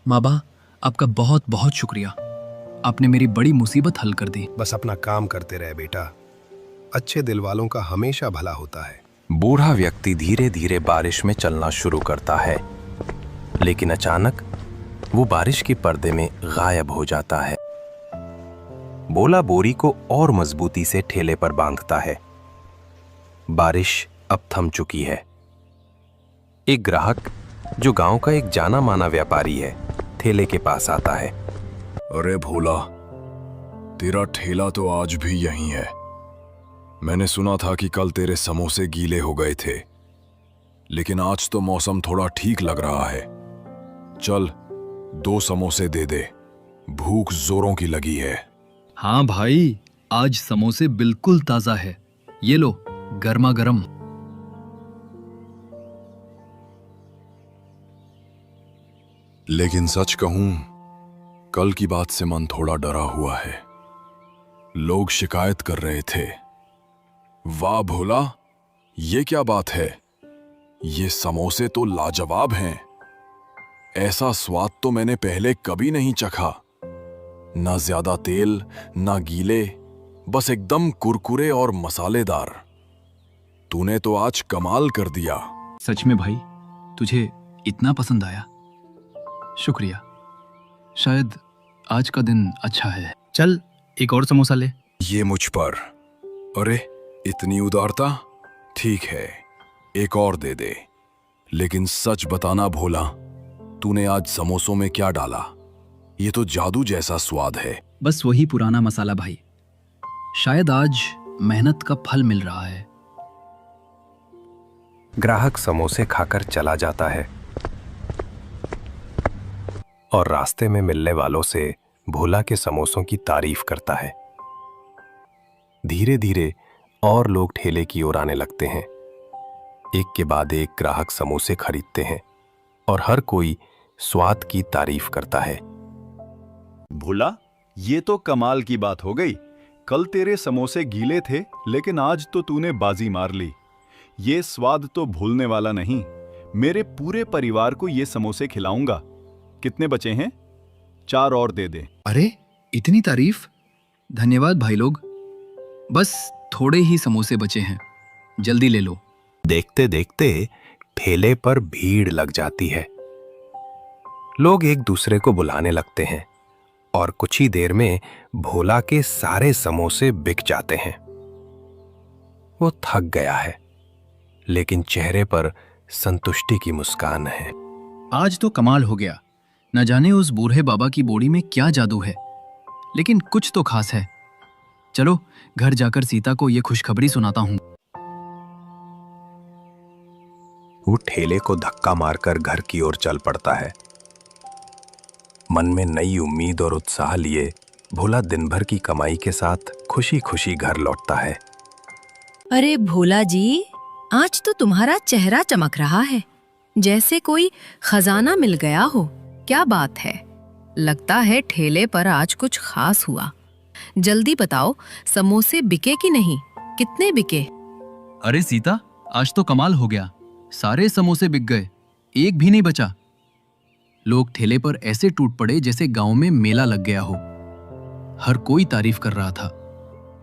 बाबा, आपका बहुत बहुत शुक्रिया। आपने मेरी बड़ी मुसीबत हल कर दी। बस अपना काम करते रहे बेटा, अच्छे दिल वालों का हमेशा भला होता है। बूढ़ा व्यक्ति धीरे धीरे बारिश में चलना शुरू करता है, लेकिन अचानक वो बारिश के पर्दे में गायब हो जाता है। भोला बोरी को और मजबूती से ठेले पर बांधता है। बारिश अब थम चुकी है। एक ग्राहक, जो गांव का एक जाना माना व्यापारी है, ठेले के पास आता है। अरे भोला, तेरा ठेला तो आज भी यहीं है। मैंने सुना था कि कल तेरे समोसे गीले हो गए थे, लेकिन आज तो मौसम थोड़ा ठीक लग रहा है। चल, 2 समोसे दे दे, भूख जोरों की लगी है। हाँ भाई, आज समोसे बिल्कुल ताजा है। ये लो, गर्मा गर्म। लेकिन सच कहूं, कल की बात से मन थोड़ा डरा हुआ है। लोग शिकायत कर रहे थे। वाह भोला, ये क्या बात है? ये समोसे तो लाजवाब हैं। ऐसा स्वाद तो मैंने पहले कभी नहीं चखा। ना ज्यादा तेल, ना गीले, बस एकदम कुरकुरे और मसालेदार। तूने तो आज कमाल कर दिया। सच में भाई, तुझे इतना पसंद आया? शुक्रिया। शायद आज का दिन अच्छा है। चल, एक और समोसा ले। ये मुझ पर। अरे, इतनी उदारता? ठीक है, एक और दे दे। लेकिन सच बताना भोला, तूने आज समोसों में क्या डाला? ये तो जादू जैसा स्वाद है। बस वही पुराना मसाला भाई। शायद आज मेहनत का फल मिल रहा है। ग्राहक समोसे खाकर चला जाता है और रास्ते में मिलने वालों से भोला के समोसों की तारीफ करता है। धीरे धीरे और लोग ठेले की ओर आने लगते हैं। एक के बाद एक ग्राहक समोसे खरीदते हैं और हर कोई स्वाद की तारीफ करता है। भोला, ये तो कमाल की बात हो गई। कल तेरे समोसे गीले थे, लेकिन आज तो तूने बाजी मार ली। ये स्वाद तो भूलने वाला नहीं। मेरे पूरे परिवार को ये समोसे खिलाऊंगा। कितने बचे हैं? 4 और दे दे। अरे, इतनी तारीफ! धन्यवाद भाई लोग। बस थोड़े ही समोसे बचे हैं, जल्दी ले लो। देखते देखते ठेले पर भीड़ लग जाती है। लोग एक दूसरे को बुलाने लगते हैं और कुछ ही देर में भोला के सारे समोसे बिक जाते हैं। वो थक गया है, लेकिन चेहरे पर संतुष्टि की मुस्कान है। आज तो कमाल हो गया। न जाने उस बूढ़े बाबा की बोड़ी में क्या जादू है, लेकिन कुछ तो खास है। चलो, घर जाकर सीता को ये खुशखबरी सुनाता हूं। वो ठेले को धक्का मारकर घर की ओर चल पड़ता है। मन में नई उम्मीद और उत्साह लिए भोला दिन भर की कमाई के साथ खुशी खुशी घर लौटता है। अरे भोला जी, आज तो तुम्हारा चेहरा चमक रहा है, जैसे कोई खजाना मिल गया हो। क्या बात है? लगता है ठेले पर आज कुछ खास हुआ। जल्दी बताओ, समोसे बिके कि नहीं? कितने बिके? अरे सीता, आज तो कमाल हो गया। सारे समोसे बिक गए, एक भी नहीं बचा। लोग ठेले पर ऐसे टूट पड़े जैसे गांव में मेला लग गया हो। हर कोई तारीफ कर रहा था।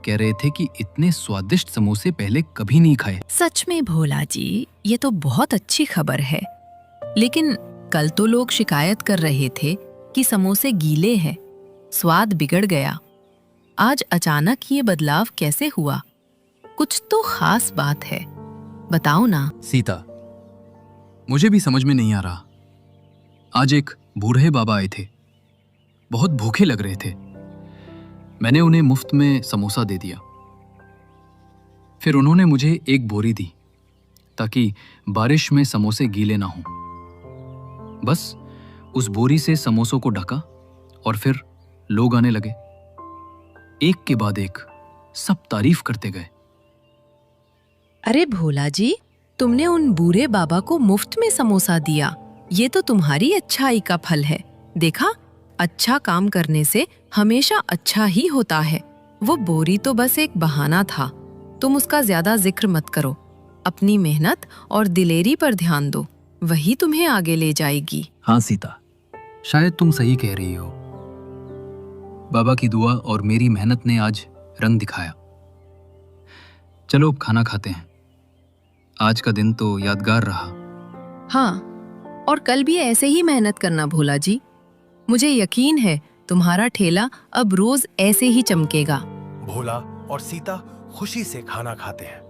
कह रहे थे कि इतने स्वादिष्ट समोसे पहले कभी नहीं खाए। सच में भोला जी, ये तो बहुत अच्छी खबर है। लेकिन कल तो लोग शिकायत कर रहे थे कि समोसे गीले हैं, स्वाद बिगड़ गया। आज अचानक ये बदलाव कैसे हुआ? कुछ तो खास बात है, बताओ ना। सीता, मुझे भी समझ में नहीं आ रहा। आज एक बूढ़े बाबा आए थे, बहुत भूखे लग रहे थे। मैंने उन्हें मुफ्त में समोसा दे दिया। फिर उन्होंने मुझे एक बोरी दी ताकि बारिश में समोसे गीले ना हों। बस उस बोरी से समोसों को ढका और फिर लोग आने लगे। एक के बाद एक सब तारीफ करते गए। अरे भोला जी, तुमने उन बूढ़े बाबा को मुफ्त में समोसा दिया। ये तो तुम्हारी अच्छाई का फल है। देखा, अच्छा काम करने से हमेशा अच्छा ही होता है। वो बोरी तो बस एक बहाना था। तुम उसका ज्यादा जिक्र मत करो। अपनी मेहनत और दिलेरी पर ध्यान दो, वही तुम्हें आगे ले जाएगी। हाँ सीता, शायद तुम सही कह रही हो। बाबा की दुआ और मेरी मेहनत ने आज रंग दिखाया। चलो अब खाना खाते हैं। आज का दिन तो यादगार रहा। हाँ, और कल भी ऐसे ही मेहनत करना भोला जी। मुझे यकीन है तुम्हारा ठेला अब रोज ऐसे ही चमकेगा। भोला और सीता खुशी से खाना खाते हैं।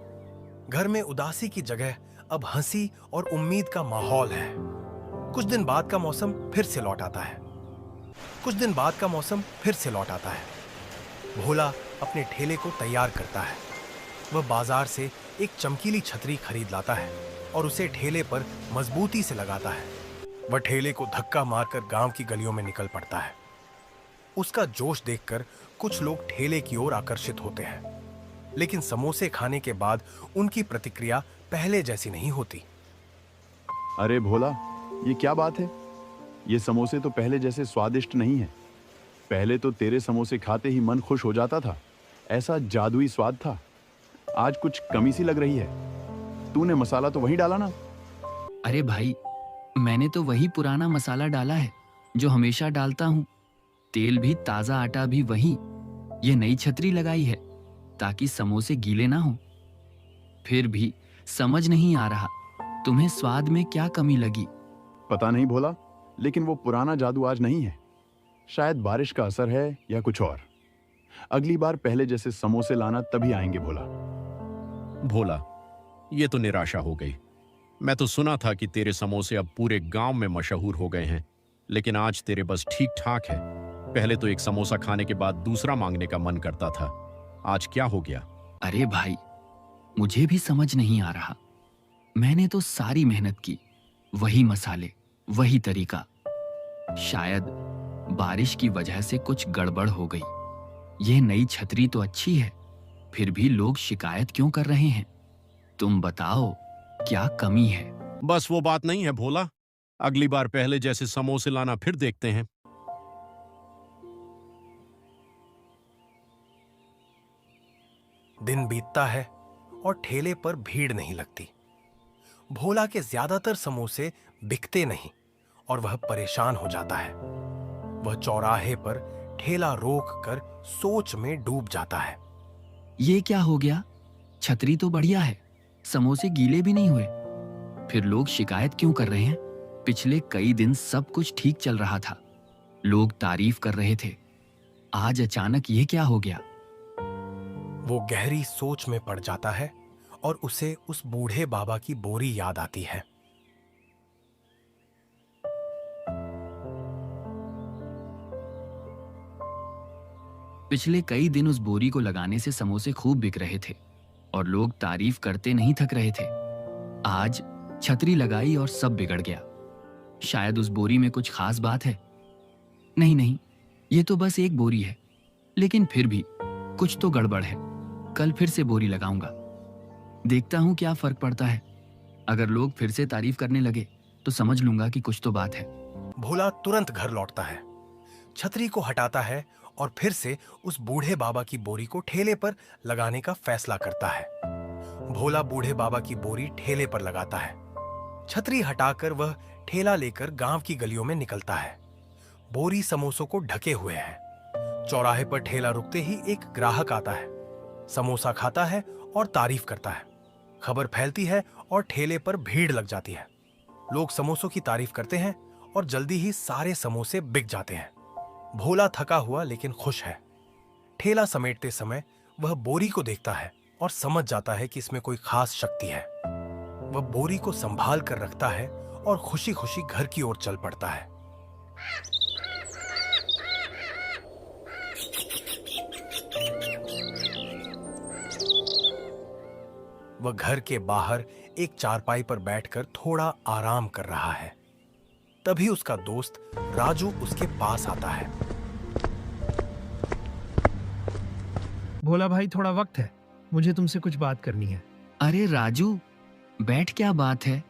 घर में उदासी की जगह अब हंसी और उम्मीद का माहौल है। कुछ दिन बाद का मौसम फिर से लौट आता है। भोला अपने ठेले को तैयार करता है। वह बाजार से एक चमकीली छतरी खरीद लाता है और उसे ठेले पर मजबूती से लगाता है। वह ठेले को धक्का मारकर गांव की गलियों में निकल पड़ता है। उसका जोश देखकर कुछ लोग ठेले की ओर आकर्षित होते हैं, लेकिन समोसे खाने के बाद उनकी प्रतिक्रिया पहले जैसी नहीं होती। अरे भोला, ये क्या बात है? ये समोसे तो पहले जैसे स्वादिष्ट नहीं है। पहले तो तेरे समोसे खाते ही मन खुश हो जाता था, ऐसा जादुई स्वाद था। आज कुछ कमी सी लग रही है। तूने मसाला तो वही डाला ना? अरे भाई, मैंने तो वही पुराना मसाला डाला है जो हमेशा डालता हूँ। तेल भी ताज़ा, आटा भी वही। ये नई छतरी लगाई है ताकि समोसे गीले ना हो। फिर भी समझ नहीं आ रहा तुम्हें स्वाद में क्या कमी लगी। पता नहीं भोला, लेकिन वो पुराना जादू आज नहीं है। शायद बारिश का असर है या कुछ और। अगली बार पहले जैसे समोसे लाना, तभी आएंगे भोला। भोला, ये तो निराशा हो गई। मैं तो सुना था कि तेरे समोसे अब पूरे गांव में मशहूर हो गए हैं, लेकिन आज तेरे बस ठीक ठाक है। पहले तो एक समोसा खाने के बाद दूसरा मांगने का मन करता था। आज क्या हो गया? अरे भाई, मुझे भी समझ नहीं आ रहा। मैंने तो सारी मेहनत की, वही मसाले, वही तरीका। शायद बारिश की वजह से कुछ गड़बड़ हो गई। यह नई छतरी तो अच्छी है, फिर भी लोग शिकायत क्यों कर रहे हैं? तुम बताओ, क्या कमी है? बस वो बात नहीं है भोला। अगली बार पहले जैसे समोसे लाना, फिर देखते हैं। दिन बीतता है और ठेले पर भीड़ नहीं लगती। भोला के ज्यादातर समोसे बिकते नहीं और वह परेशान हो जाता है। वह चौराहे पर ठेला रोक कर सोच में डूब जाता है। ये क्या हो गया? छतरी तो बढ़िया है, समोसे गीले भी नहीं हुए। फिर लोग शिकायत क्यों कर रहे हैं? पिछले कई दिन सब कुछ ठीक चल रहा था, लोग तारीफ कर रहे थे। आज अचानक ये क्या हो गया? वो गहरी सोच में पड़ जाता है और उसे उस बूढ़े बाबा की बोरी याद आती है। पिछले कई दिन उस बोरी को लगाने से समोसे खूब बिक रहे थे और लोग तारीफ करते नहीं थक रहे थे। आज छतरी लगाई और सब बिगड़ गया। शायद उस बोरी में कुछ खास बात है। नहीं, ये तो बस एक बोरी है, लेकिन फिर भी कुछ तो गड़बड़ है। कल फिर से बोरी लगाऊंगा, देखता हूं क्या फर्क पड़ता है। अगर लोग फिर से तारीफ करने लगे तो समझ लूंगा कि कुछ तो बात है। भोला तुरंत घर लौटता है, छतरी को हटाता है और फिर से उस बूढ़े बाबा की बोरी को ठेले पर लगाने का फैसला करता है। भोला बूढ़े बाबा की बोरी ठेले पर लगाता है। छतरी हटाकर वह ठेला लेकर गांव की गलियों में निकलता है। बोरी समोसों को ढके हुए है। चौराहे पर ठेला रुकते ही एक ग्राहक आता है, समोसा खाता है और तारीफ करता है। खबर फैलती है और ठेले पर भीड़ लग जाती है। लोग समोसों की तारीफ करते हैं और जल्दी ही सारे समोसे बिक जाते हैं। भोला थका हुआ लेकिन खुश है। ठेला समेटते समय वह बोरी को देखता है और समझ जाता है कि इसमें कोई खास शक्ति है। वह बोरी को संभाल कर रखता है और खुशी खुशी घर की ओर चल पड़ता है। वह घर के बाहर एक चारपाई पर बैठकर थोड़ा आराम कर रहा है। तभी उसका दोस्त राजू उसके पास आता है। भोला भाई, थोड़ा वक्त है, मुझे तुमसे कुछ बात करनी है। अरे राजू, बैठ, क्या बात है?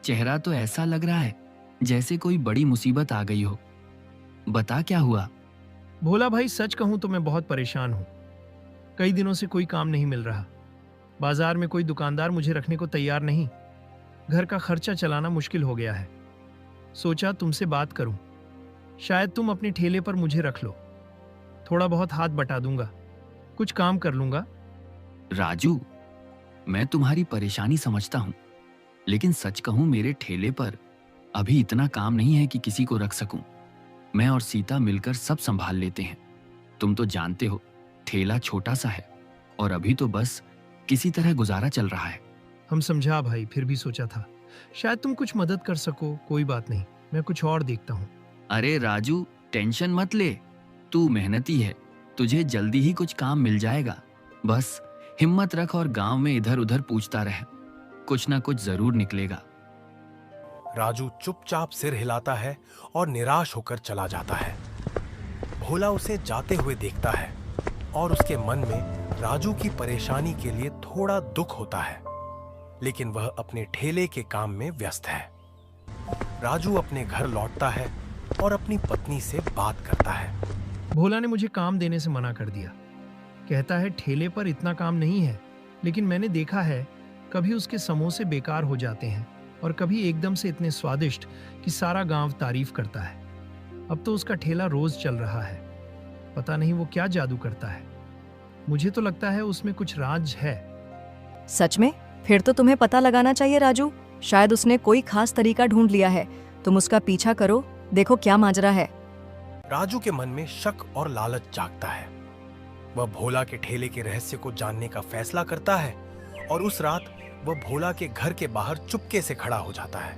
चेहरा तो ऐसा लग रहा है जैसे कोई बड़ी मुसीबत आ गई हो। बता, क्या हुआ? भोला भाई, सच कहूं तो मैं बहुत परेशान हूं। कई दिनों से कोई काम नहीं मिल रहा। बाजार में कोई दुकानदार मुझे रखने को तैयार नहीं। घर का खर्चा चलाना मुश्किल हो गया है। सोचा तुमसे बात करूं, शायद तुम अपने ठेले पर मुझे रख लो। थोड़ा बहुत हाथ बटा दूंगा, कुछ काम कर लूंगा। राजू, मैं तुम्हारी परेशानी समझता हूं, लेकिन सच कहूं, मेरे ठेले पर अभी इतना काम नहीं है कि किसी को रख सकूं। मैं और सीता मिलकर सब संभाल लेते हैं। तुम तो जानते हो, ठेला छोटा सा है और अभी तो बस किसी तरह गुजारा चल रहा है। हम समझा भाई, फिर भी सोचा था शायद तुम कुछ मदद कर सको। कोई बात नहीं, मैं कुछ और देखता हूँ। अरे राजू, टेंशन मत ले, तू मेहनती है, तुझे जल्दी ही कुछ काम मिल जाएगा। बस हिम्मत रख और गांव में इधर उधर पूछता रह, कुछ ना कुछ जरूर निकलेगा। राजू चुपचाप सिर हिलाता है और निराश होकर चला जाता है। भोला उसे जाते हुए देखता है और उसके मन में राजू की परेशानी के लिए थोड़ा दुख होता है, लेकिन वह अपने ठेले के काम में व्यस्त है। राजू अपने घर लौटता है और अपनी पत्नी से बात करता है। भोला ने मुझे काम देने से मना कर दिया। कहता है ठेले पर इतना काम नहीं है, लेकिन मैंने देखा है कभी उसके समोसे बेकार हो जाते हैं और कभी एकदम से इतने स्वादिष्ट कि सारा गांव तारीफ करता है। अब तो उसका ठेला रोज चल रहा है। पता नहीं वो क्या जादू करता है। मुझे तो लगता है उसमें कुछ राज है। सच में? फिर तो तुम्हें पता लगाना चाहिए राजू। शायद उसने कोई खास तरीका ढूंढ लिया है। तुम उसका पीछा करो, देखो क्या माजरा है। राजू के मन में शक और लालच जागता है। वह भोला के ठेले के रहस्य को जानने का फैसला करता है और उस रात वह भोला के घर के बाहर चुपके से खड़ा हो जाता है,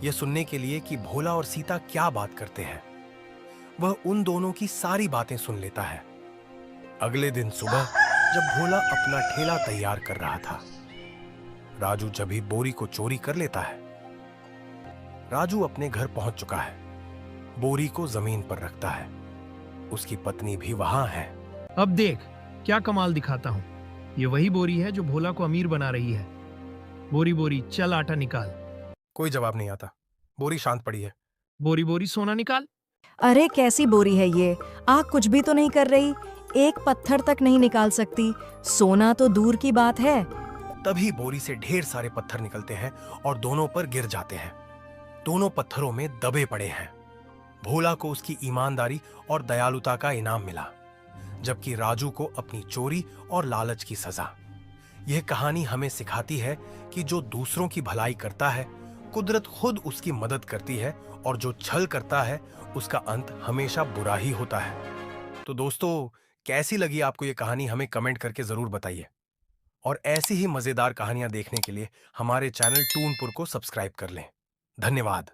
यह सुनने के लिए कि भोला और सीता क्या बात करते हैं। वह उन दोनों की सारी बातें सुन लेता है। अगले दिन सुबह जब भोला अपना ठेला तैयार कर रहा था, राजू जब भी बोरी को चोरी कर लेता है। राजू अपने घर पहुंच चुका है, बोरी को जमीन पर रखता है। उसकी पत्नी भी वहां है। अब देख क्या कमाल दिखाता हूँ। ये वही बोरी है जो भोला को अमीर बना रही है। बोरी बोरी चल आटा निकाल। कोई जवाब नहीं आता। बोरी शांत पड़ी है। बोरी बोरी सोना निकाल। अरे कैसी बोरी है ये? आग कुछ भी तो नहीं कर रही, एक पत्थर तक नहीं निकाल सकती। सोना तो दूर की बात है। तभी बोरी से ढेर सारे पत्थर निकलते हैं और दोनों पर गिर जाते हैं। दोनों पत्थरों में दबे पड़े हैं। भोला को उसकी ईमानदारी और दयालुता का इनाम मिला, जबकि राजू को अपनी चोरी और लालच की सजा। यह कहानी हमें सिखाती है कि जो दूसरों की भलाई करता है, कुदरत खुद उसकी मदद करती है, और जो छल करता है उसका अंत हमेशा बुरा ही होता है। तो दोस्तों, कैसी लगी आपको ये कहानी हमें कमेंट करके जरूर बताइए। और ऐसी ही मजेदार कहानियां देखने के लिए हमारे चैनल टूनपुर को सब्सक्राइब कर लें। धन्यवाद।